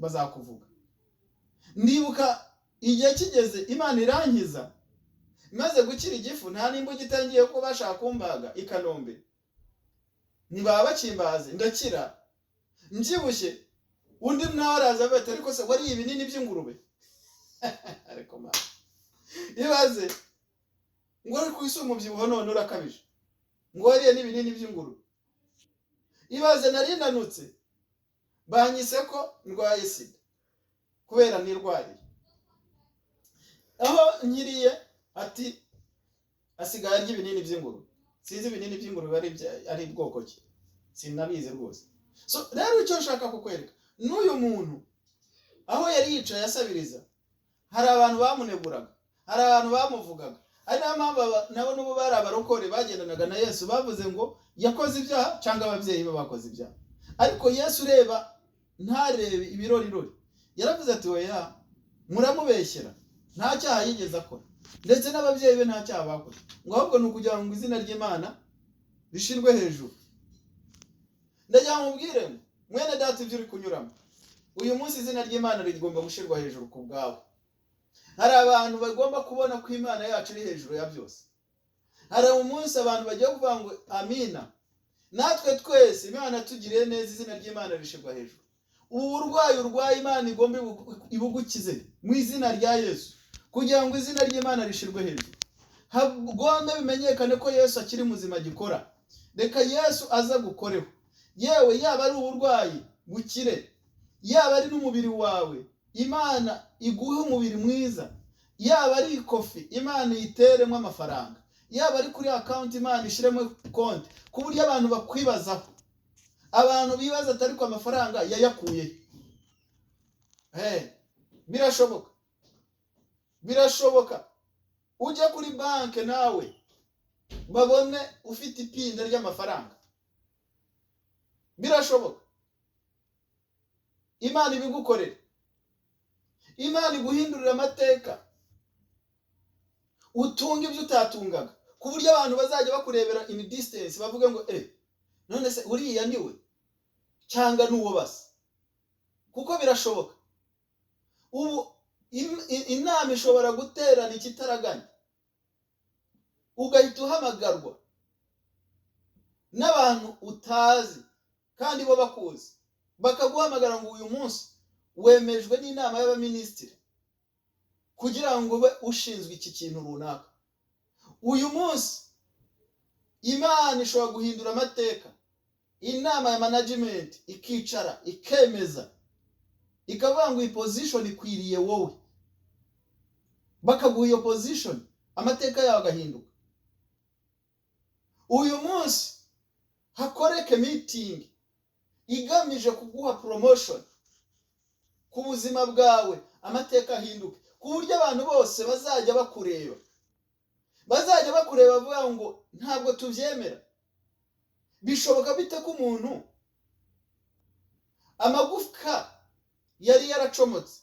bazakuvuga. Ndibuka igihe kigeze Imana irankiza, maze gukira igifu, nta nimba gitangiye ko bashaka kumbaga i Kanombe, nibaba bakimbaze ndakira mbyibushye. Undi nawe araza bati ariko se wari ibinini by'ingurube ariko ma ibaze ngo ari kwisi umubyibuho none urakabije, ngo wariye n'ibinini by'ingurube. Ibaze nari nanutse, banyise ko ndwaye sida kubera nirwariye. Aho nkiriye ati asigaye arya ibinini by'ingurube. Sinzi ibinini by'ingurube ari bwoko ki, sinabizi rwose. So rero icyo nshaka kukwereka, n'uyu muntu aho yari yicaye asabiriza, hari abantu bamuneguraga, hari abantu bamuvugaga. Ari nayo mpamvu nabo n'ubu bari abarokore bagendanaga na Yesu bavuze ngo yakoze ibyaha cyangwa ababyeyi be bakoze ibyaha. Ariko Yesu ureba ntarebe ibirorirori, yaravuze ati oya, muramubeshyera, nta cyaha yigeze akora, ndetse n'ababyeyi be nta cyaha bakoze, ngo ahubwo ni ukugira ngo izina ry'Imana rishirwe hejuru. Ndagira ngo mubwire mwene data ibyo uri kunyuramo, uyu munsi izina ry'Imana rigomba gushirwa hejuru ku bwawe. Hari abantu bagomba kubona ko Imana yacu iri hejuru ya byose. Hari umunsi abantu bagiye kuvuga ngo amina, natwe twese Imana tugiriye neza, izina ry'Imana rishirwa hejuru. Ubu burwayi urwaye Imana igomba ibugukize mu izina rya Yesu, kugira ngo izina ry'Imana rishirwe hejuru. Hagombe bimenyekane ko Yesu akiri muzima gikora. Reka Yesu aza gukoreho. Yewe yaba ari uburwayi bukire, yaba ari n'umubiri wawe Imana iguhe umubiri mwiza, yaba ari ikofi Imana yiteremo amafaranga, yaba ari kuri account Imana ishiremo konti, ku buryo abantu bakwibazaho. Abantu bibaza atari ko amafaranga yayakuye. Birashoboka. Birashoboka. Ujya kuri banke nawe babone ufite ipinda ry'amafaranga. Birashoboka. Imana ibigukorera. Imana iguhindurira amateka, utunga ibyo utatungaga, ku buryo abantu bazajya bakurebera in distance bavuga ngo none se uriya niwe cyangwa nuwo basa. Kuko birashoboka. Ubu inama ishobora guterana ikitaraganya, ugahita uhamagarwa n'abantu utazi kandi bo bakuzi, bakaguhamagara ngo uyu munsi wemejwe n'inama y'abaminisitiri kugira ngo ube ushinzwe iki kintu runaka. Uyu munsi Imana ishobora guhindura amateka, inama ya management ikicara ikemeza, ikavuga ngo iyi position ikwiriye wowe, bakaguha iyo position, amateka yawe agahinduka. Uyu munsi hakoreke meeting igamije kuguha promotion ku buzima bwawe, amateka ahinduke, ku buryo abantu bose bazajya bakureba, bavuga ngo ntabwo tubyemera. Bishoboka bite ko umuntu amagufwa yari yaracomotse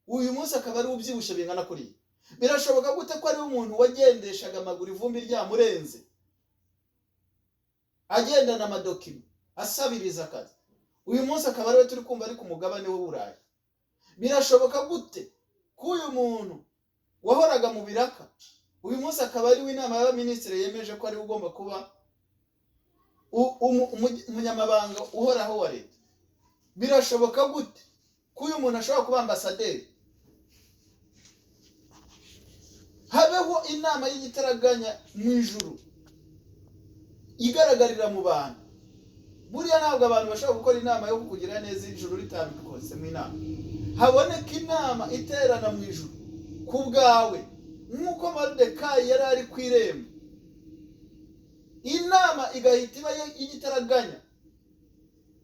uyu munsi akaba ari ubyibushye bingana kuriya? Birashoboka gute ko ari umuntu wagendeshaga amaguru ivumbi ryamurenze, agendana amadokima, asabiriza akazi, uyu munsi akaba ari we turi kumva ari ku mugabane w'Uburayi? Birashoboka gute ko uyu muntu wahoraga mu biraka uyu munsi akaba ari w'inama y'abaminisitiri yemeje ko ari ugomba kuba umunyamabanga uhoraho wa leta? Birashoboka gute ko uyu muntu ashobora kuba ambasaderi? Habeho inama y'igitaraganya mu ijuru igaragarira mu bantu. Buriya ntabwo abantu bashobora gukora inama yo kukugira neza ijuru ritandukose mu inama. Haboneka inama iterana mu ijuru ku bwawe, nk'uko Moridekayi yari ari ku irembo. Inama igahita iba y'igitaraganya,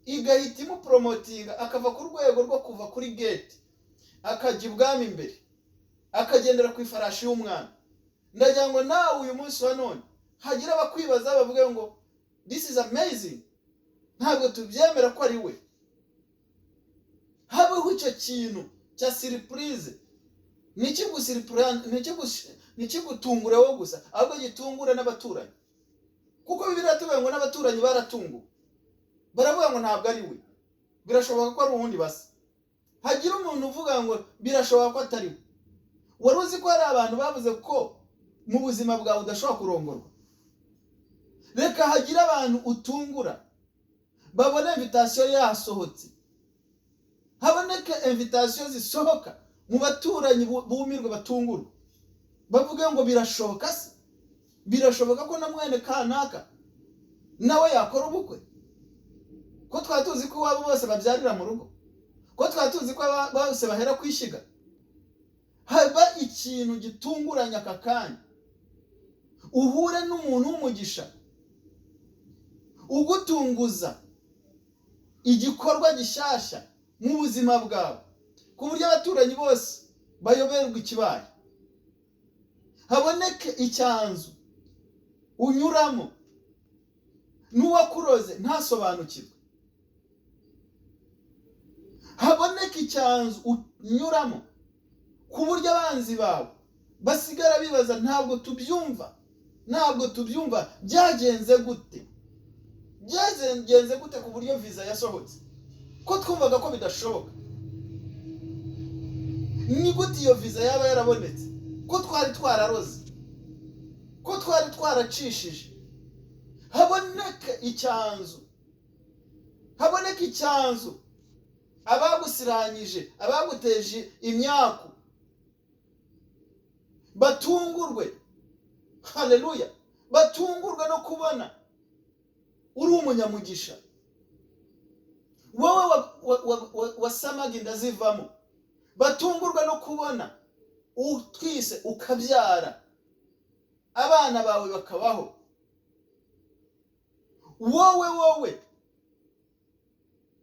igahita imupromotinga akava ku rwego rwo kuva kuri gate akajya ibwami imbere, akagendera ku ifarashi y'umwana. Ndagira ngo nawe uyu munsi wa none hagira abakwibaza bavuge ngo this is amazing, ntabwo tubyemera ko ari we. Habeho icyo kintu cya surprise, nikigutungura wowe gusa, ahubwo gitungura n'abaturanyi. Kuko Bibiliya tuvuga ngo n'abaturanyi baratunguwe, baravuga ngo ntabwo ari we. Birashoboka ko ari uwundi basa. hagira umuntu uvuga ngo birashoboka ko atari we. Wari uzi ko hari abantu bavuze ko mu buzima bwawe udashobora kurongorwa? Reka hagira abantu utungura babona invitation yasohotse, haboneke invitation zisohoka mu baturanyi bumirwe batungurwa, bavuga ngo birashoboka se, birashoboka ko na mwene kanaka nawe yakora ubukwe, ko twatuzi ko wabo bose babyarira mu rugo, ko twatuzi ko bose bahera kwishiga. Haba ikintu gitunguranya aka kanya, uhure n'umuntu w'umugisha ugutunguza igikorwa gishasha mu buzima bwawe, ku buryo abaturanyi bose bayoberwa ikibaye. Haboneke icyanzu unyuramo n'uwakuroze ntasobanukirwe. Haboneke icyanzu unyuramo ku buryo abanzi bawe basigara bibaza ntabwo tubyumva, byagenze gute? Byagenze gute ku buryo visa yasohotse ko twumvaga ko bidashoboka? Ni gute iyo visa yaba yarabonetse ko twari twararoze, ko twari twaracishije? Haboneke icyanzu abagusiranyije, abaguteje imyaku batungurwe. Haleluya! Batungurwe no kubona uri umunyamugisha. Wowe wasamaga inda zivamo, batungurwe no kubona utwise ukabyara, abana bawe bakabaho. Wowe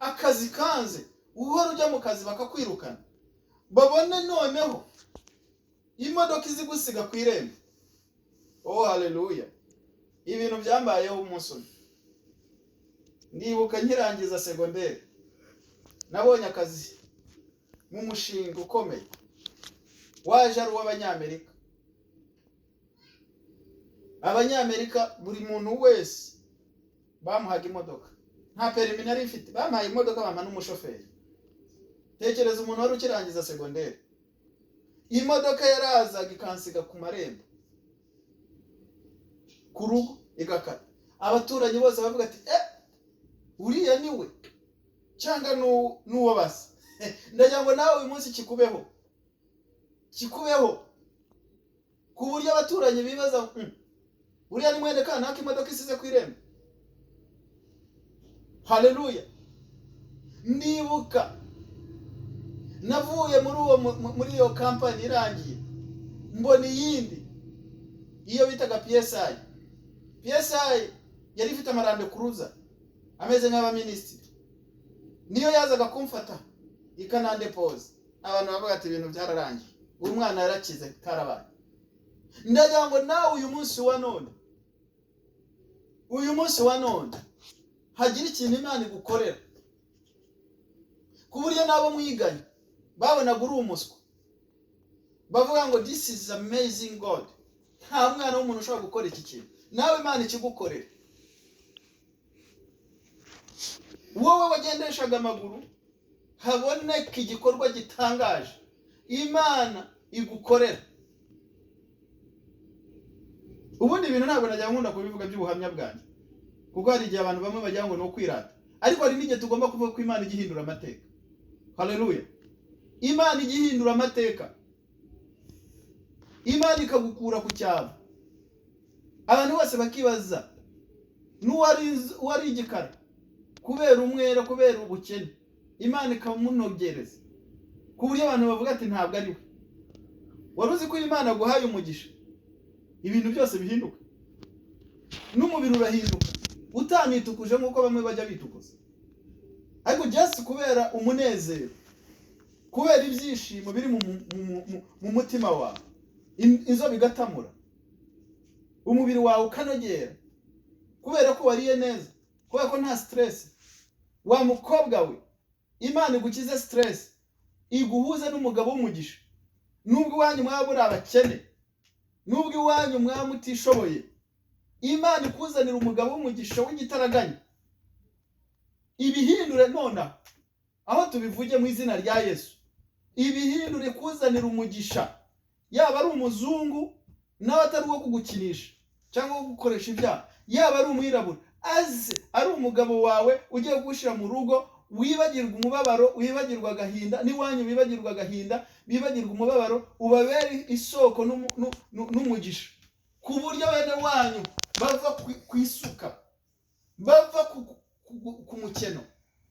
akazi kanze, uhora ujya mu kazi bakakwirukana, babone noneho imodoka izigusiga ku irembo. Oh haleluya! Ibintu byambayeho umunsi umwe. Ndibuka nkirangiza segonderi, nabonye akazi mu mushinga ukomeye waje ari uw'Abanyamerika. Abanyamerika buri muntu wese bamuhaga imodoka, nta perimi nari mfite, bamuhaye imodoka bampa n'umushoferi. Tekereza umuntu wari ukirangiza segonderi, imodoka yarazaga ikansiga ku marembo, ku rugo igakata. Abaturanyi bose bavuga ati uriya niwe cyangwa n'uwo basa. Ndagira ngo nawe uyu munsi kikubeho ku buryo abaturanyi bibaza uriya ni mwene kanaka imodoka isize ku irembo. Haleluya! Ndibuka navuye muri iyo kampani irangiye, mbona iyindi, iyo bitaga PSI yari ifite amarande kuruza ameze nk'abaminisitiri. Niyo yazaga kumfata ikanandepoza, abantu bavuga ati ibintu byararangiye, uyu mwana yarakize karabaye. Ndagira ngo nawe uyu munsi wa none hagira ikintu Imana igukorera, ku buryo nabo mwiganye babonaga uri umuswa, bavuga ngo this is amazing God. Nta mwana w'umuntu ushobora gukora iki kintu, nawe Imana ikigukorera. Wowe wagendeshaga amaguru, haboneka igikorwa gitangaje Imana igukorera. Ubundi ibintu ntabwo najya nkunda kubivuga by'ubuhamya bwanjye, kuko hari igihe abantu bamwe bajya ngo ni ukwirata, ariko hari n'igihe tugomba kuvuga ko Imana igihindura amateka. Haleluya! Imana igihindura amateka, Imana ikagukura ku cyabo. Abantu bose bakibaza n'uwari igikara kubera umwera, kubera ubukene, Imana ikamunogereza ku buryo abantu bavuga ati ntabwo ari we. Wari uzi ko Imana guhaye umugisha ibintu byose bihinduka, n'umubiri urahinduka utanitukuje nk'uko bamwe bajya bitukuza, ariko just kubera umunezero, kubera ibyishimo biri mu mutima wawe, inzobe igatamura, umubiri wawe ukanogera kubera ko wariye neza, kubera ko nta stress. Wa mukobwa we, Imana igukize stress, iguhuze n'umugabo w'umugisha. Nubwo iwanyu mwabura abakene, nubwo iwanyu mwamutishoboye, Imana ikuzanira umugabo w'umugisha w'igitaraganya. Ibihindure nona aho tubivuge mu izina rya Yesu. ibihindure kuzanira umugisha, yaba ari umuzungu nawe atari uwo kugukinisha cyangwa wo gukoresha ibyaha, yaba ari umwirabura, aze ari umugabo wawe ugiye kugushyira mu rugo, wibagirwa umubabaro, wibagirwa agahinda, n'iwanyu wibagirwa agahinda, bibagirwa umubabaro, ubabere isoko n'umugisha, ku buryo bene wanyu bava ku isuka, bava ku mukeno,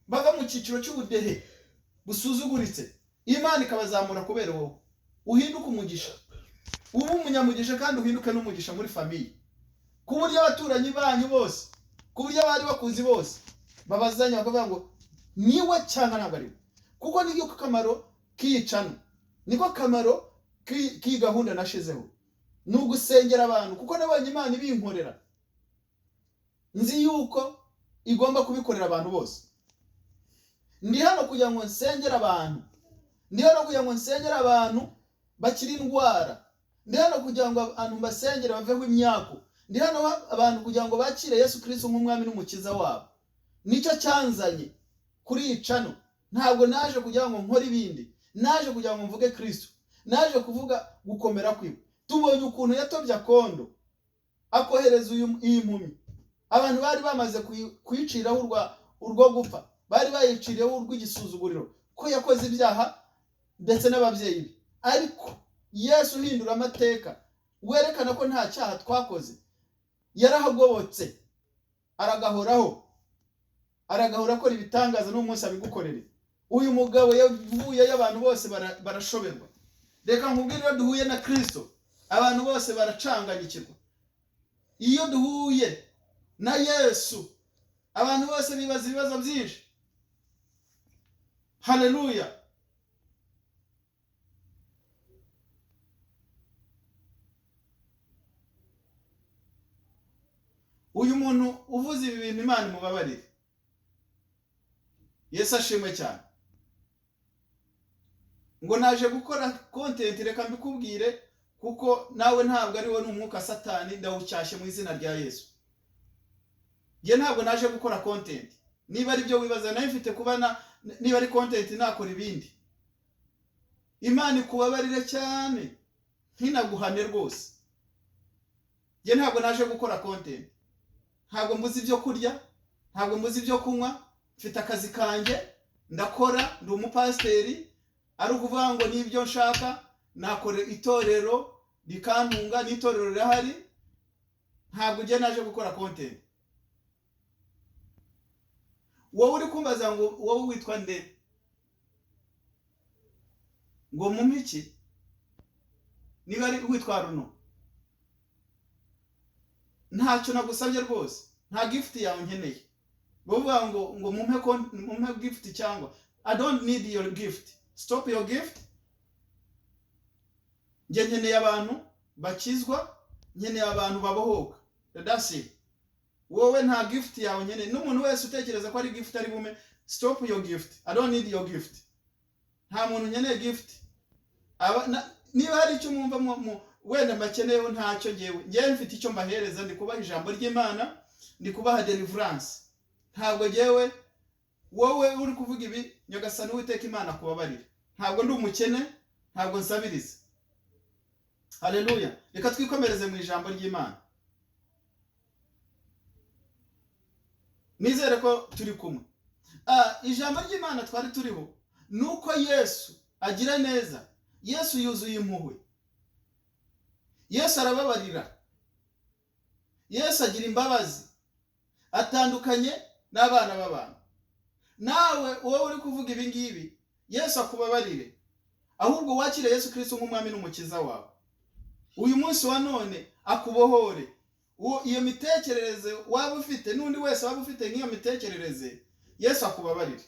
bava mu cyiciro cy'ubudehe busuzuguritse, Imana ikabazamura kubera wowe, uhinduke umugisha, ube umunyamugisha kandi uhinduke n'umugisha muri famiye, ku buryo abaturanyi banyu bose, ku buryo abari bakuzi bose babazanya bakavuga ngo niwe cyangwa ntabwo ari we. Kuko niko kamaro k'iyicano, niko kamaro k'iyi gahunda nashizeho, ni ugusengera abantu, kuko nabonye Imana ibinkorera, nzi yuko igomba kubikorera abantu bose. Ndi hano kugira ngo nsengere abantu, ndi hano kugira ngo nsengere abantu bakiri indwara, ndi hano kugira ngo abantu basengere baveho imyako, ndi hano abantu kugira ngo bakire Yesu Kristo nk'umwami n'umukiza wabo. Nicyo cyanzanye kuri iyi cano. Ntabwo naje kugira ngo nkore ibindi, naje kugira ngo mvuge Kristo, naje kuvuga gukomera kwiwe. Tubonye ukuntu yatobye akondo akohereza iyi mpumi, abantu bari bamaze kuyiciraho urwo gupfa, bari bayiciriyeho urw'igisuzuguriro ko yakoze ibyaha ndetse n'ababyeyi be. Ariko Yesu uhindura amateka, werekana ko nta cyaha twakoze, yarahagobotse, aragahora akora ibitangaza n'umunsi abigukorere. Uyu mugabo yavuye y'abantu bose barashoberwa. Reka nkubwire, iyo duhuye na Kristo abantu bose baracanganyikirwa. Iyo duhuye na Yesu abantu bose bibaza ibibazo byinshi. Haleluya. Uyu muntu uvuze ibi bintu Imana imubabarire. Yesu ashimwe cyane. Ngo naje gukora content, reka mbikubwire, kuko nawe ntabwo ari wowe n'umwuka Satani, ndawucyashye mu izina rya Yesu. Nge ntabwo naje gukora content. Niba ari byo wibaza, nayo mfite kuba niba ari content nakora ibindi. Imana ikubabarire cyane, ntinaguhane rwose. Nge ntabwo naje gukora content. Ntabwo mbuzi ibyo kurya, ntabwo mbuzi ibyo kunywa, mfite akazi kanjye ndakora, ndi umupasiteri, ari ukuvuga ngo nibyo nshaka nakore itorero rikantunga, n'itorero rirahari. Ntabwo nge naje gukora content. Wowe uri kumbaza ngo wowe witwa nde, ngo mumiki, niba ari witwa Runo, ntacyo nagusabye rwose, nta gift yawe nkeneye. Bavuga ngo mumpe gift cyangwa I don't need your gift. Stop your gift. Nge nkeneye abantu bakizwa, nkeneye abantu babohoka. That's it. Wowe nta gift yawe nkeneye. N'umuntu wese utekereza ko ari gift ari bume, stop your gift. I don't need your gift. Nta muntu nkeneye gift. Niba hari icyo mwumva wenda mbakeneyeho, ntacyo ngewe mfite icyo mbahereza, ndi kubaha ijambo ry'Imana, ndi kubaha deliverance. Ntabwo ngewe wowe uri kuvuga ibi, Nyagasani Uwiteka Imana kubabarira. Ntabwo ndi umukene, ntabwo nsabiriza. Haleluya. Reka twikomereze mu ijambo ry'Imana. Nizere ko turi kumwe. Ijambo ry'Imana twari turiho nuko Yesu agira neza. Yesu yuzuye impuhwe. Yesu arababarira. Yesu agira imbabazi. Atandukanye n'abana b'abantu. Nawe wowe uri kuvuga ibi ngibi, Yesu akubabarire. Ahubwo wakire Yesu Kristo nk'umwami n'umukiza wawe. Uyu munsi wa none akubohore. Iyo mitekerereze waba ufite, n'undi wese waba ufite nk'iyo mitekerereze, Yesu akubabarire.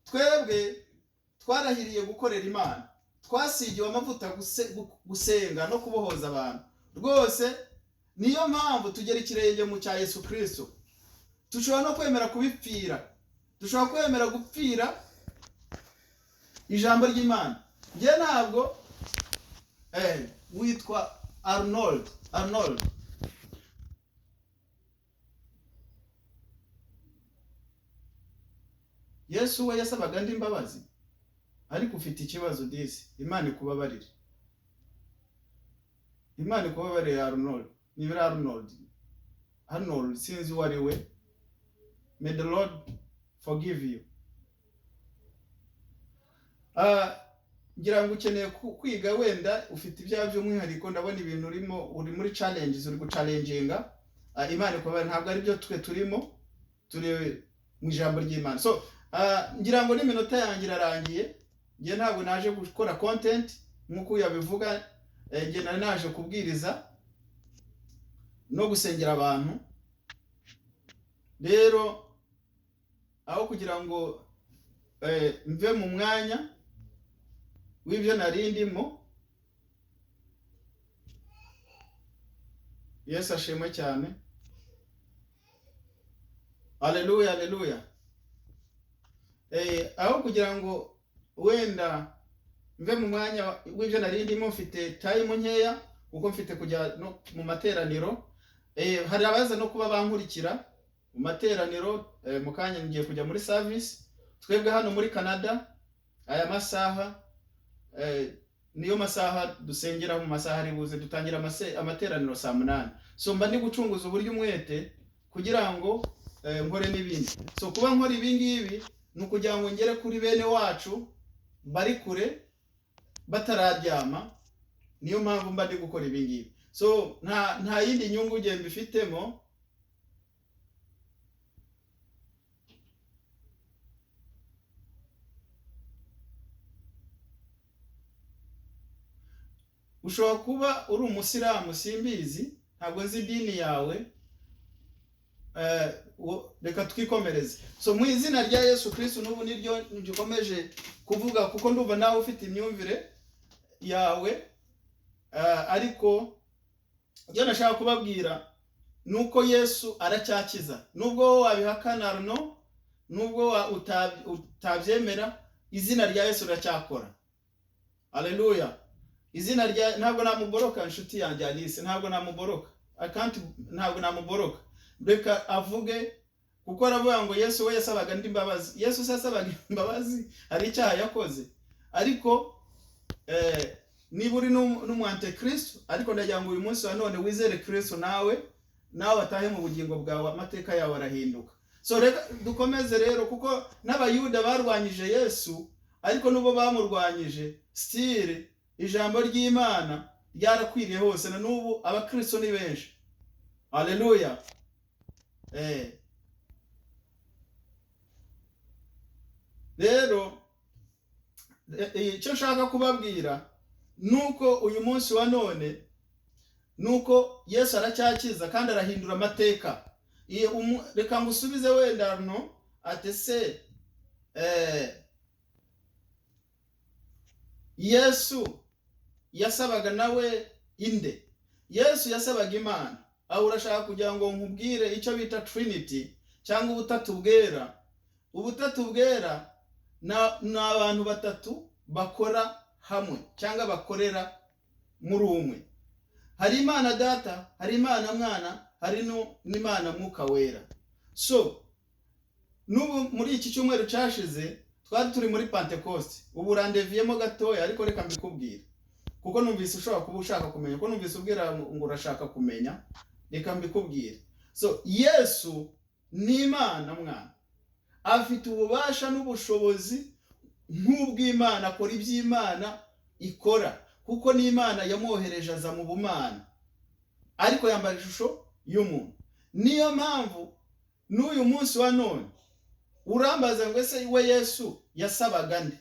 Twebwe twarahiriye gukorera Imana. Twasigiwe amavuta gusenga no kubohoza abantu. Rwose niyo mpamvu tugera ikirenge mu cya Yesu Kristo. Dushobora no kwemera kubipfira. Dushobora kwemera gupfira ijambo ry'Imana. Nge ntabwo witwa Arnold. Yesu we yasabaga ndi imbabazi. ariko ufite ikibazo disi. Imana ikubabarire. Imana ikubabarire Arnold. Ni Arnold sinzi wari we. May the Lord forgive you. Ngira ngo ukeneye kwiga wenda ufite ibyaha by'umwihariko, ndabona ibintu uri muri challenges, uri guchallenginga. Imana ikubabarire, ntabwo ari byo turimo, turi mu ijambo ry'Imana. So ngira ngo n'iminota yanjye irarangiye. Ngiye ntabwo naje gukora content nk'uko yabivuga. Ngiye naje kubwiriza no gusengera abantu. Rero aho kugira ngo mve mu mwanya w'ibyo narindimo. Yesu ashimwe cyane. Haleluya, haleluya. Aho kugira ngo wenda mve mu mwanya w'ibyo narindimo, mfite time nkeya kuko mfite kujya no mu materaniro. Hari abaza no kuba bankurikira mu materaniro. Mu kanya ngiye kujya muri service. Twebwe hano muri Canada aya masaha niyo masaha dusengera mu masaha ari buze dutangira amateraniro saa 8. So mba ndi gucunguza uburyo umwete kugira ngo nkore n'ibindi. So kuba nkora ibingibi ni ukugira ngo ngere kuri bene wacu bari kure batararyama. Niyo mpamvu mba ndi gukora ibingibi. So nta yindi nyungu ngiye mbifitemo. Ushobora kuba uri umusiramu simbizi, ntabwo nzi idini yawe. Reka twikomereze. So mu izina rya Yesu Kristo n'ubu niryo ngikomeje kuvuga kuko ndumva nawe ufite imyumvire yawe. Ariko ibyo nashaka kubabwira nuko Yesu aracyakiza. Nubwo wabihakana no, nubwo utabyemera, izina rya Yesu riracyakora. Haleluya. Izina rya ntabwo namuboroka inshuti yanjye Alice, ntabwo namuboroka. Ntabwo namuboroka. Reka avuge kuko aravuga ngo Yesu we yasabaga ndi imbabazi. Yesu sasabaga imbabazi, hari icyaha yakoze. Ariko niba uri n'umwante Kristo, ariko ndagira ngo uyu munsi wa none wizere Kristo nawe atahe mu bugingo bwawe, amateka yawe arahinduka. So reka dukomeze rero kuko n'abayuda barwanyije Yesu, ariko nubo bamurwanyije still ijambo ry'Imana ryarakwiriye hose na nubu abakristo ni benshi. Haleluya. Rero icyo nshaka kubabwira nuko uyu munsi wa none nuko Yesu aracyakiza kandi arahindura amateka. Reka ngusubize wenda no atese Yesu yasabaga nawe inde? Yesu yasabaga Imana. Aho urashaka kugira ngo nkubwire icyo bita Trinity cyangwa ubutatu bwera. Ubutatu bwera ni abantu batatu bakora hamwe cyangwa bakorera muri umwe. Hari Imana Data, hari Imana Mwana, hari n'Imana Mwuka Wera. So nubu muri iki cyumweru cyashize twari turi muri Pentecost. Ubu randeviyemo gatoya ariko reka mbikubwire kuko numvise ushobora kuba ushaka kumenya, kuko numvise ubwira ngo urashaka kumenya. Reka mbikubwire. So Yesu ni Imana Mwana, afite ububasha n'ubushobozi nk'ubw'Imana, akora iby'Imana ikora kuko ni Imana yamwohereje aza mu bumana, ariko yambara ishusho y'umuntu. Niyo mpamvu n'uyu munsi wa none urambaza ngo ese we Yesu yasabaga nde?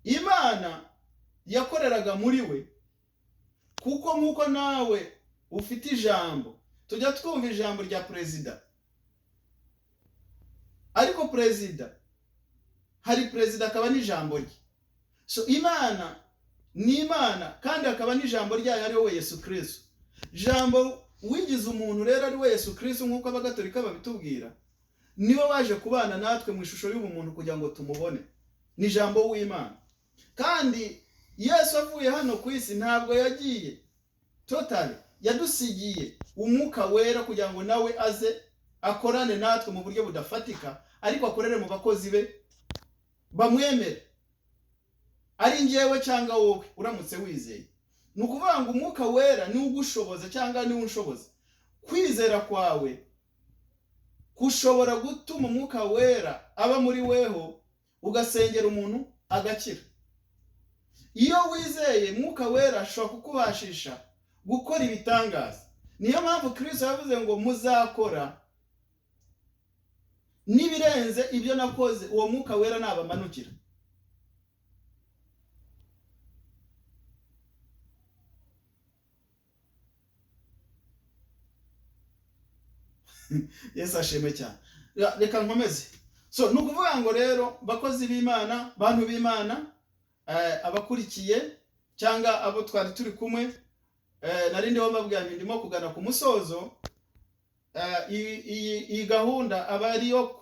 Imana yakoreraga muri we kuko nk'uko nawe ufite ijambo. Tujya twumva ijambo rya perezida, ariko perezida hari perezida akaba n'ijambo rye. So Imana ni Imana kandi akaba n'ijambo ryayo ari we Yesu Kristo. Jambo wigize umuntu rero ari we Yesu Kristo nk'uko abagatolika babitubwira, niwe waje kubana natwe mu ishusho y'umuntu kugira ngo tumubone. Ni ijambo w'Imana. Kandi Yesu avuye hano ku isi ntabwo yagiye totally, yadusigiye Umwuka Wera kugira ngo nawe aze akorane natwe mu buryo budafatika, ariko akorere mu bakozi be bamwemere. ari njyewe cyangwa wowe uramutse wizeye. Ni ukuvuga ngo umwuka wera ni ugushoboza cyangwa ni unshoboza. Kwizera kwawe kushobora gutuma umwuka wera aba muri weho, ugasengera umuntu agakira. Iyo wizeye, umwuka wera ashobora kukubashisha gukora ibitangaza. Niyo mpamvu Kristo yavuze ngo muzakora nibirenze ibyo nakoze, uwo mwuka wera nabamanukira. Yesu ashimwe cyane. Reka nkomeze. So nukuvuga ngo rero bakozi b'Imana, bantu b'Imana, abakurikiye cyangwa abo twari turi kumwe, narindi wababwira ndimo kugana ku musozo. Iyi gahunda aba ari yo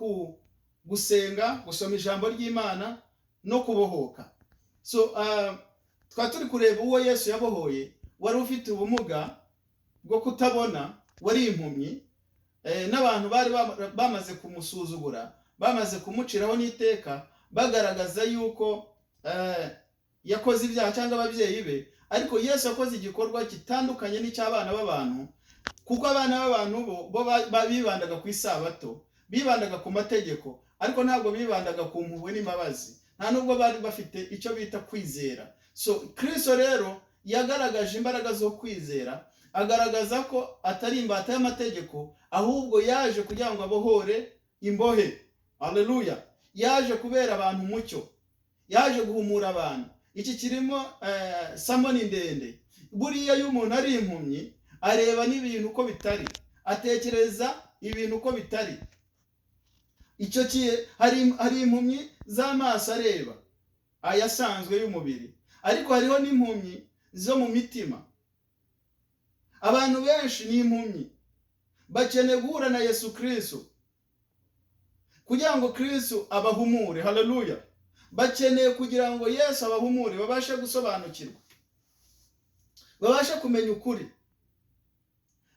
gusenga, gusoma ijambo ry'Imana no kubohoka. So twari turi kureba uwo Yesu yabohoye, wari ufite ubumuga bwo kutabona, wari impumyi, n'abantu bari bamaze kumusuzugura, bamaze kumuciraho n'iteka, bagaragaza yuko yakoze ibyaha cyangwa ababyeyi be. Ariko Yesu yakoze igikorwa kitandukanye n'icy'abana b'abantu, kuko abana b'abantu bo bibandaga ku isabato, bibandaga ku mategeko, ariko ntabwo bibandaga ku mpuhwe n'imbabazi, nta nubwo bari bafite icyo bita kwizera. So Kristo rero yagaragaje imbaraga zo kwizera, agaragaza ko atari imbata y'amategeko, ahubwo yaje kugira ngo abohore imbohe. Haleluya! Yaje kubera abantu umucyo, yaje guhumura abantu. Iki kirimo samoni ndende. Buriya iyo umuntu ari impumyi, areba n'ibintu uko bitari, atekereza ibintu uko bitari. Icyo hari impumyi z'amaso areba, ayasanzwe y'umubiri, ariko hariho n'impumyi zo mu mitima. Abantu benshi ni impumyi, bakeneye guhura na Yesu Kristo kugira ngo Kristo abahumure. Haleluya! Bakeneye kugira ngo Yesu abahumure, babashe gusobanukirwa, babashe kumenya ukuri.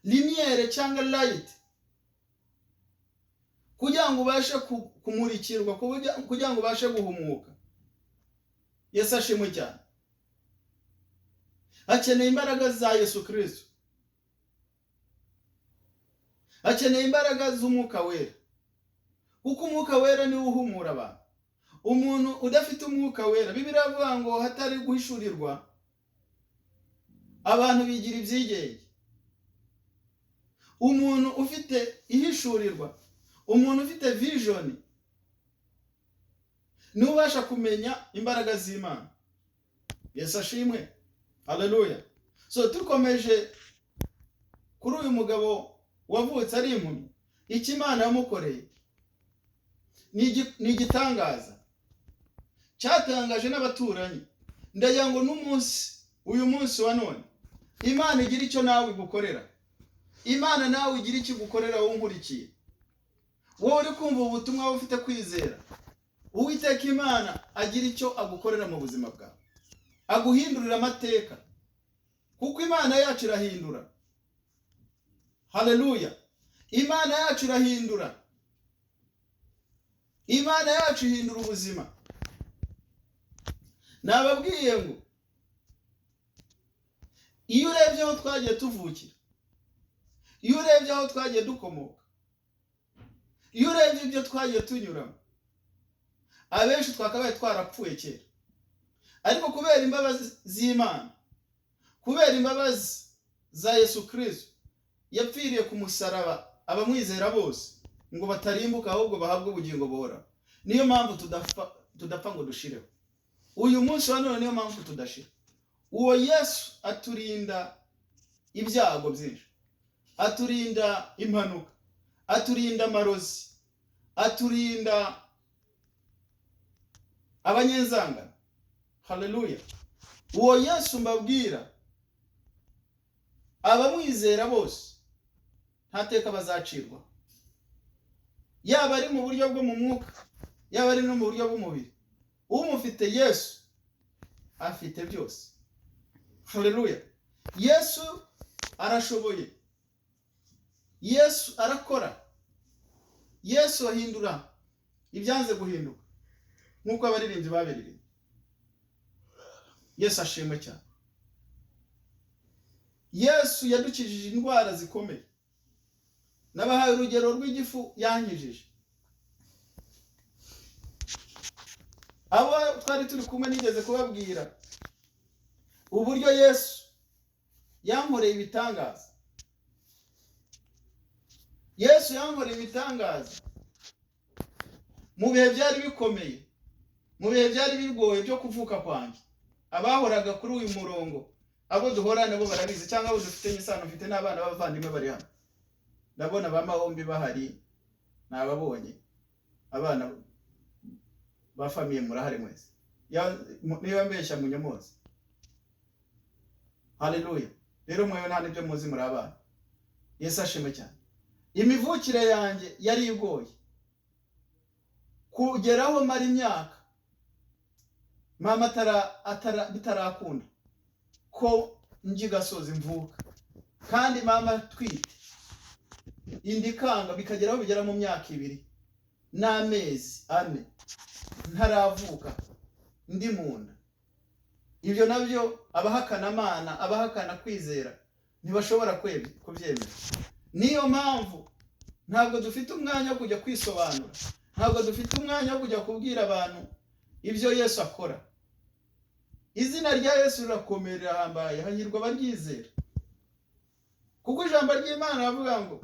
Lumiere cyangwa light, kugira ngo ubashe kumurikirwa, kugira ngo ubashe guhumuka. Yesu ashimwe cyane. Hakeneye imbaraga za Yesu Kristo, hakeneye imbaraga z'umwuka wera, kuko umwuka wera niwe uhumura abantu. Umuntu udafite umwuka wera, Bibiliya ivuga ngo hatari guhishurirwa, abantu bigira ibyigenge. Umuntu ufite ihishurirwa, umuntu ufite vision, ni ubasha kumenya imbaraga z'Imana. Yesu ashimwe. Haleluya! So tukomeje kuri uyu mugabo wavutse ari impumyi, iki Imana yamukoreye ni igitangaza, cyatangaje n'abaturanyi. Ndagira ngo uyu munsi wa none, Imana igira icyo nawe igukorera. Imana nawe igira icyo igukorera wowe unkurikiye. Wowe uri kumva ubutumwa ufite kwizera, Uwiteka Imana agira icyo agukorera mu buzima bwawe, aguhindurira amateka, kuko Imana yacu irahindura. Haleluya! Imana yacu irahindura. Imana yacu ihindura ubuzima. Nababwiye ngo iyo urebye aho twagiye tuvukira, iyo urebye aho twagiye dukomoka, iyo urebye ibyo twagiye tunyuramo, abenshi twakabaye twarapfuye kera. Ariko kubera imbabazi z'Imana, kubera imbabazi za Yesu Kristo, yapfiriye ku musaraba abamwizera bose ngo batarimbuka, ahubwo bahabwe ubugingo buhoraho. Niyo mpamvu tudapfa ngo dushireho. Uyu munsi wa none niyo mpamvu tudashira. Uwo Yesu aturinda ibyago byinshi, aturinda impanuka, aturinda amarozi, aturinda abanyenzangano. Haleluya! Uwo Yesu mbabwira, abamwizera bose nta teka bazacirwa, yaba ari mu buryo bwo mu mwuka, yaba ari no mu buryo bw'umubiri. Umufite Yesu afite byose. Haleluya! Yesu arashoboye, Yesu arakora, Yesu ahindura ibyanze guhinduka, nk'uko abaririmbyi babiririmba. Yesu ashimwe cyane. Yesu yadukijije indwara zikomeye. Nabahaye urugero rw'igifu yankijije. Abo twari turi kumwe nigeze kubabwira uburyo Yesu yankoreye ibitangaza. Yesu yankoreye ibitangaza mu bihe byari bikomeye, mu bihe byari bigoye byo kuvuka kwanjye. Abahoraga kuri uyu murongo, abo duhorana bo barabizi, cyangwa abo dufite isano, mfite n'abana b'abavandimwe bari hano. Ndabona bamahombi bahari, nababonye. Abana ba famiye murahari mwese. Niba mbeshya munyomozi. Haleluya. Rero mwewe nta nibyo muzi muri abana. Yesu ashimwe cyane. Imivukire yanjye yari igoye. Kugeraho mari imyaka mama bitarakunda ko nji gasozi mvuka, kandi mama twite indikanga bikageraho bigera mu myaka 2 n'amezi 4 ntaravuka ndi munda. Ibyo nabyo abahakana Mana, abahakana kwizera ntibashobora kubyemera. Niyo mpamvu ntabwo dufite umwanya wo kujya kwisobanura, ntabwo dufite umwanya wo kujya kubwira abantu ibyo Yesu akora. Izina rya Yesu rirakomeye rirahambaye, hanyirwa abaryizera. Kuko ijambo ry'Imana ravuga ngo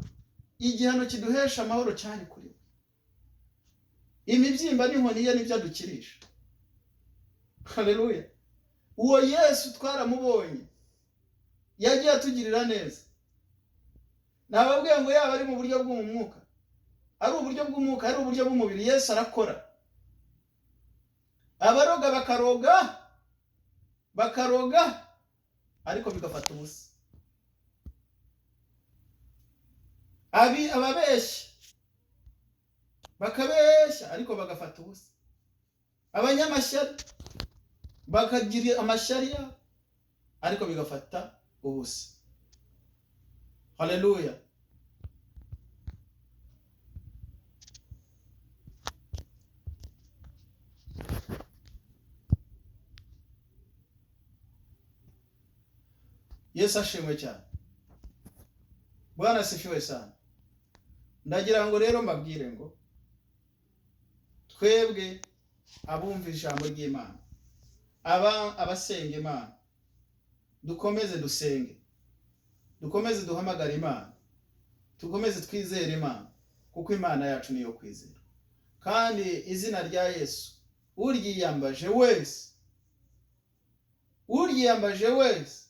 igihano kiduhesha amahoro cyari kuri we. Imibyimba n'inkoni ye nibyo adukirisha. Haleluya. Uwo Yesu twaramubonye, yagiye atugirira neza. Nababwiye ngo yaba ari mu buryo bw'umwuka, ari uburyo bw'umwuka, ari uburyo bw'umubiri, Yesu arakora. Abaroga bakaroga ariko bigafata ubusa. Ababeshya bakabeshya ariko bagafata ubusa. Abanyamashyari bakagira amashyari ariko bigafata ubusa. Haleluya. Yesu ashimwe cyane. Bwana asifiwe sana. Ndagira ngo rero mbabwire ngo twebwe abumva ijambo ry'Imana, abasenga Imana, dukomeze dusenge, dukomeze duhamagara Imana, dukomeze twizere Imana, kuko Imana yacu niyo kwizera. Kandi izina rya Yesu uryiyambaje wese,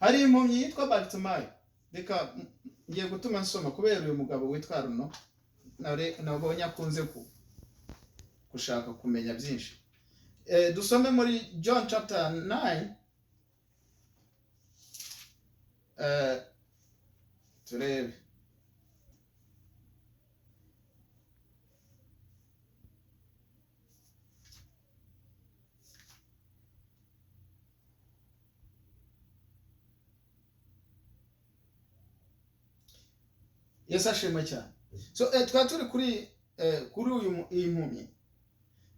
hari impumyi yitwa Bartimayo. Reka ngiye gutuma nsoma kubera uyu mugabo witwa Runo nabonye akunze gushaka kumenya byinshi. Dusome muri John chapter 9. Turebe. Yesu ashimwe cyane. So twaturi kuri uyu impumyi.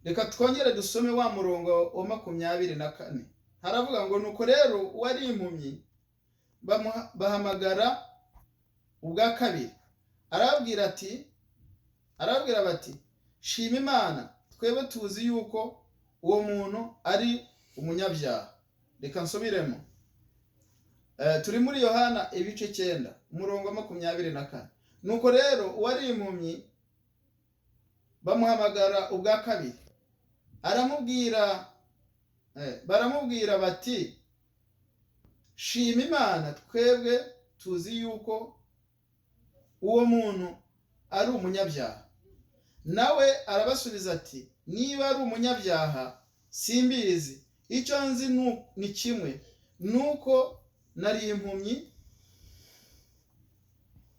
Reka twongere dusome wa murongo wa 24. Haravuga ngo nuko rero wari impumyi bahamagara ubwa kabiri. Arabwira bati shima Imana, twebwe tuzi yuko uwo muntu ari umunyabyaha. Reka nsubiremo. Turi muri Yohana ibice 9 umurongo wa 24. Nuko rero wari impumyi bamuhamagara ubwa kabiri. Baramubwira bati shima Imana, twebwe tuzi yuko uwo muntu ari umunyabyaha. Nawe arabasubiza ati niba ari umunyabyaha simbizi, icyo nzi ni kimwe, nuko nari impumyi.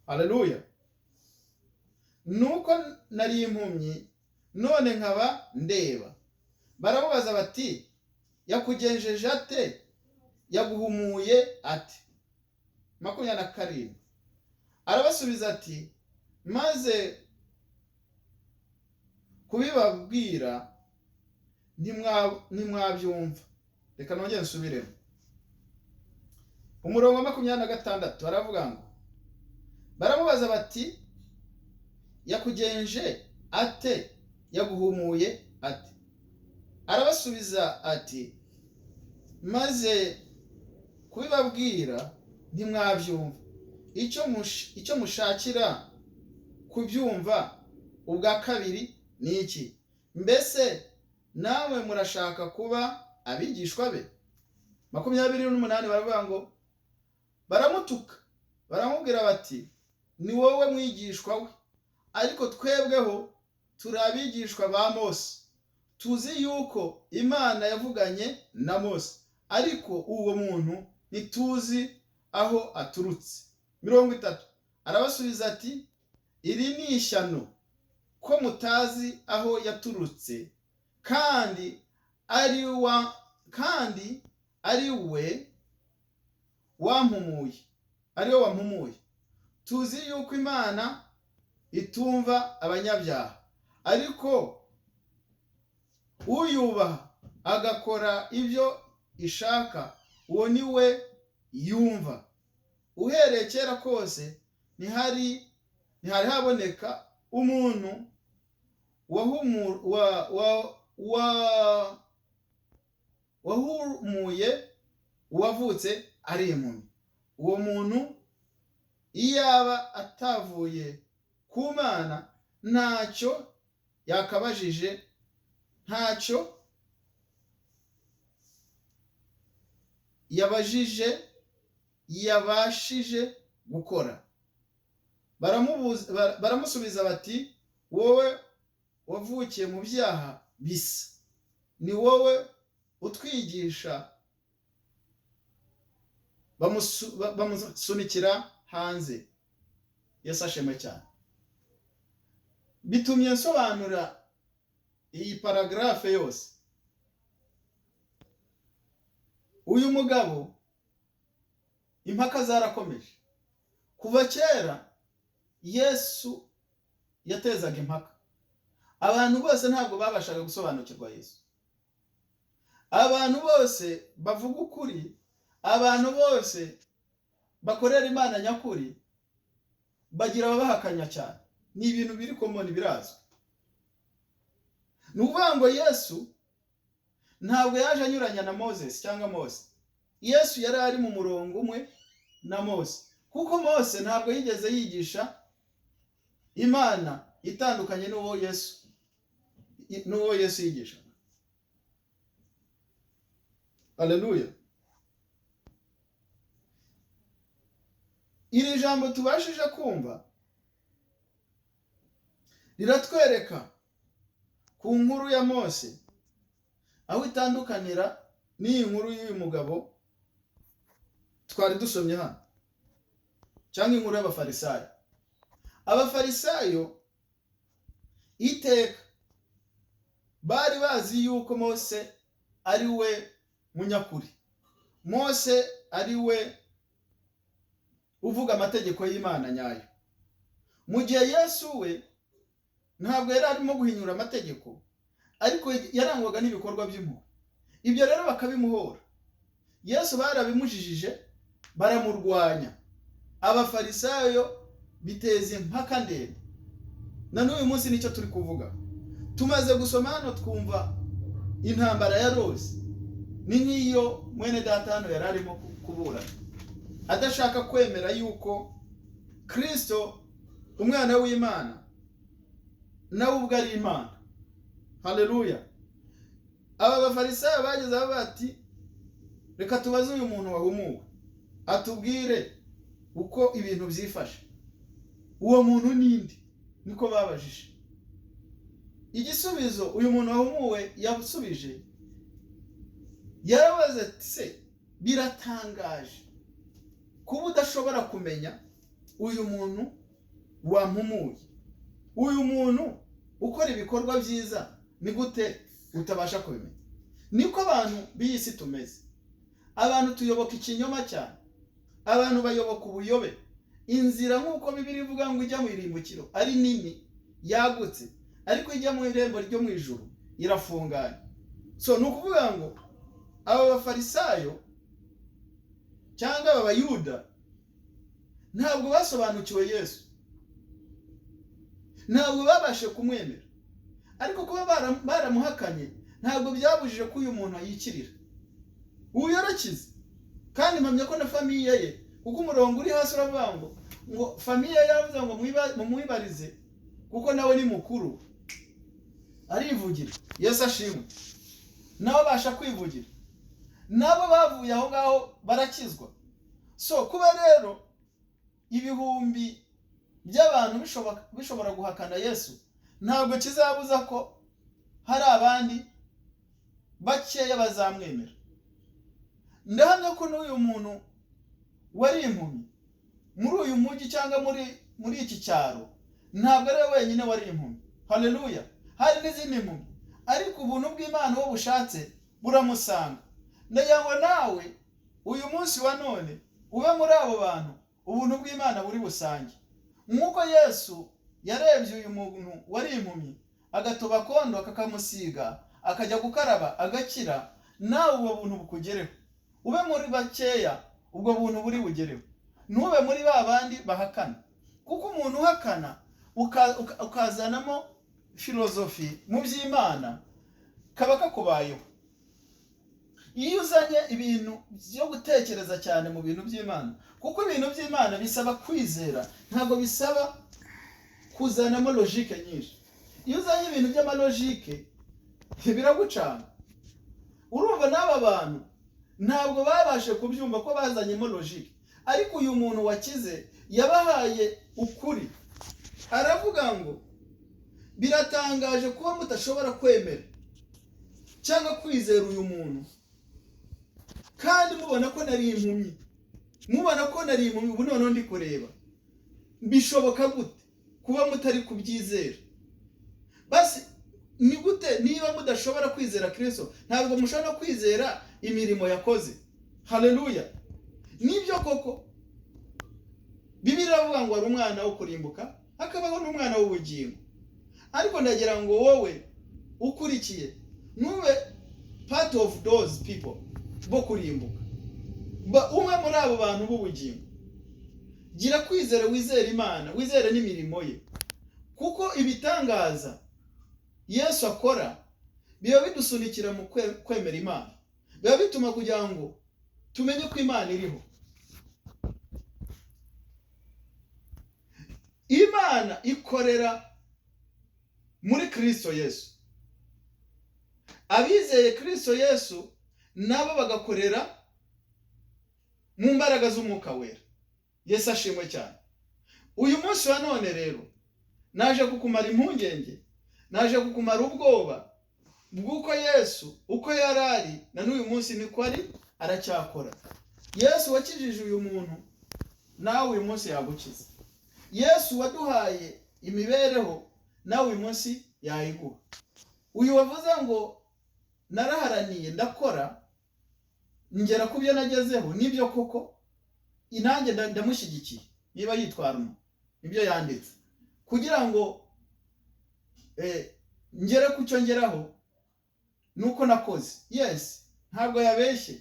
Haleluya. Nuko nari impumyi none nkaba ndeba. Baramubaza bati yakugenjeje ate, yaguhumuye ate? 27. Arabasubiza ati maze kubibabwira ntimwabyumva. Reka nongere nsubiremo. Umurongo wa 26 baravuga ngo, baramubaza bati yakugenje ate, yaguhumuye ate? Arabasubiza ati maze kubibabwira ntimwabyumva. Icyo mushakira kubyumva ubwa kabiri ni iki? Mbese nawe murashaka kuba abigishwa be? 28 baravuga ngo, baramutuka baramubwira bati ni wowe mwigishwa we, ariko twebweho turi abigishwa ba Mose, tuzi yuko Imana yavuganye na Mose, ariko uwo muntu ntituzi aho aturutse. 30 arabasubiza ati iri ni ishyano ko mutazi aho yaturutse, kandi ari we wampumuye, tuzi yuko Imana itumva abanyabyaha, ariko uyubaha agakora ibyo ishaka uwo ni we yumva. Uhereye kera kose ntihari haboneka umuntu wahumuye uwavutse ari impumyi. Uwo muntu iyaba atavuye ku Mana ntacyo yakabajije, ntacyo yabashije gukora. Baramusubiza bati wowe wavukiye mu byaha bisa, ni wowe utwigisha. Bamusunikira hanze. Yesu ashimwe cyane. Bitumye nsobanura iyi paragrafe yose. Uyu mugabo impaka zarakomeje. Kuva kera Yesu yatezaga impaka. Abantu bose ntabwo babashaga gusobanukirwa Yesu. Abantu bose bavuga ukuri, abantu bose bakorera Imana nyakuri, bagira ababahakanya cyane. Ni ibintu biri komoni birazwi. Nuvuga ngo Yesu ntabwo yaje anyuranya na Moses cyangwa Mose. Yesu yari ari mu murongo umwe na Mose, kuko Mose ntabwo yigeze yigisha Imana itandukanye n'uwo Yesu yigisha. Haleluya. Iri jambo tubashije kumva riratwereka ku nkuru ya Mose aho itandukanira n'iyi nkuru y'uyu mugabo twari dusomye hano, cyangwa inkuru y'abafarisayo. Abafarisayo iteka bari bazi yuko Mose ari we munyakuri, Mose ari we uvuga amategeko y'Imana nyayo. Mu gihe Yesu we ntabwo yari arimo guhinyura amategeko, ariko yarangwaga n'ibikorwa by'impuhwe. Ibyo rero bakabimuhora. Yesu barabimujijije, baramurwanya. Abafarisayo biteza impaka ndende. Na n'uyu munsi nicyo turi kuvuga. Tumaze gusoma hano twumva intambara ya Rose. Ni nk'iyo mwene data hano yari arimo kuburana, adashaka kwemera yuko Kristo umwana w'Imana nawe ubwo ari Imana. Haleluya. Aba bafarisayo bageze aho bati reka tubaze uyu muntu wahumuwe atubwire uko ibintu byifashe. Uwo muntu ninde? Niko babajije. Igisubizo uyu muntu wahumuwe yabusubije, yarabaze ati se biratangaje kuba udashobora kumenya uyu muntu wampumuye, uyu muntu ukora ibikorwa byiza, ni gute utabasha kubimenya? Niko abantu b'isi tumeze. Abantu tuyoboka ikinyoma cyane, abantu bayoboka ubuyobe. Inzira nk'uko Bibiliya ivuga ngo ijya mu irimbukiro ari nini yagutse, ariko ijya mu irembo ryo mu ijuru irafunganye. So ni ukuvuga ngo aba bafarisayo cyangwa aba bayuda ntabwo basobanukiwe Yesu, ntabwo babashe kumwemera, ariko kuba baramuhakanye ntabwo byabujije ko uyu muntu yikirira. Ubu yarakize kandi mpamya ko na famiye ye, kuko umurongo uri hasi uravuga ngo famiye yaravuze ngo mumwibarize kuko nawe ni mukuru, arivugira. Yesu ashimwe. Nabo basha kwivugira, nabo bavuye aho ngaho barakizwa. So kuba rero ibihumbi by'abantu bishobora guhakana Yesu, ntabwo kizabuza ko hari abandi bakeya bazamwemera. Ndahamya ko n'uyu muntu wari impumyi muri uyu mujyi cyangwa muri iki cyaro, ntabwo ari we wenyine wari impumyi. Haleluya. Hari n'izindi mpumyi, ariko ubuntu bw'Imana wo bushatse buramusanga. Ndagira ngo nawe uyu munsi wa none ube muri abo bantu ubuntu bw'Imana buri busange. Nk'uko Yesu yarebye uyu muntu wari impumyi, agatoba kondo akakamusiga, akajya gukaraba agakira, nawe ubwo buntu bukugereho. Ube muri bakeya, ubwo buntu buri bugereho. Ntube muri ba bandi bahakana, kuko umuntu uhakana ukazanamo filozofi mu by'Imana kaba kakubayeho. Iyo uzanye ibintu byo gutekereza cyane mu bintu by'Imana, kuko ibintu by'Imana bisaba kwizera, ntabwo bisaba kuzanamo logique nyinshi. Iyo uzanye ibintu by'amalogike biragucanga. Urumva n'aba bantu ntabwo babashe kubyumva ko bazanyemo logique, ariko uyu muntu wakize yabahaye ukuri. Aravuga ngo biratangaje kuba mutashobora kwemera cyangwa kwizera uyu muntu, kandi mubona ko nari impumyi, ubu noneho ndi kureba. Bishoboka gute kuba mutari kubyizera? Basi ni gute niba mudashobora kwizera Kristo, ntabwo mushobora kwizera imirimo yakoze? Haleluya. Nibyo koko Bibiliya iravuga ngo ari umwana wo kurimbuka, hakabaho n'umwana w'ubugingo. Ariko ndagira ngo wowe ukurikiye nube part of those people bo kurimbuka, umwe muri abo bantu b'ubugingo. Gira kwizera, wizera Imana, wizera n'imirimo ye, kuko ibitangaza Yesu akora biba bidusunikira mu kwemera Imana, biba bituma kugira ngo tumenye ko Imana iriho. Imana ikorera muri Kristo Yesu. Abizeye Kristo Yesu nabo bagakorera mu mbaraga z'Umwuka Wera. Yesu ashimwe cyane. Uyu munsi wa none rero naje kukumara impungenge, naje kukumara ubwoba bw'uko Yesu uko yarari na n'uyu munsi niko ari, aracyakora. Yesu wakijije uyu muntu, nawe uyu munsi yagukiza. Yesu waduhaye imibereho, nawe uyu munsi yayiguha. Uyu wavuze ngo naraharaniye ndakora ngera ku byo nagezeho, nibyo koko inange ndamushyigikiye. Niba yitwaramo nibyo yanditse, kugira ngo ngere ku cyo ngeraho nuko nakoze. Yes, ntabwo yabeshye.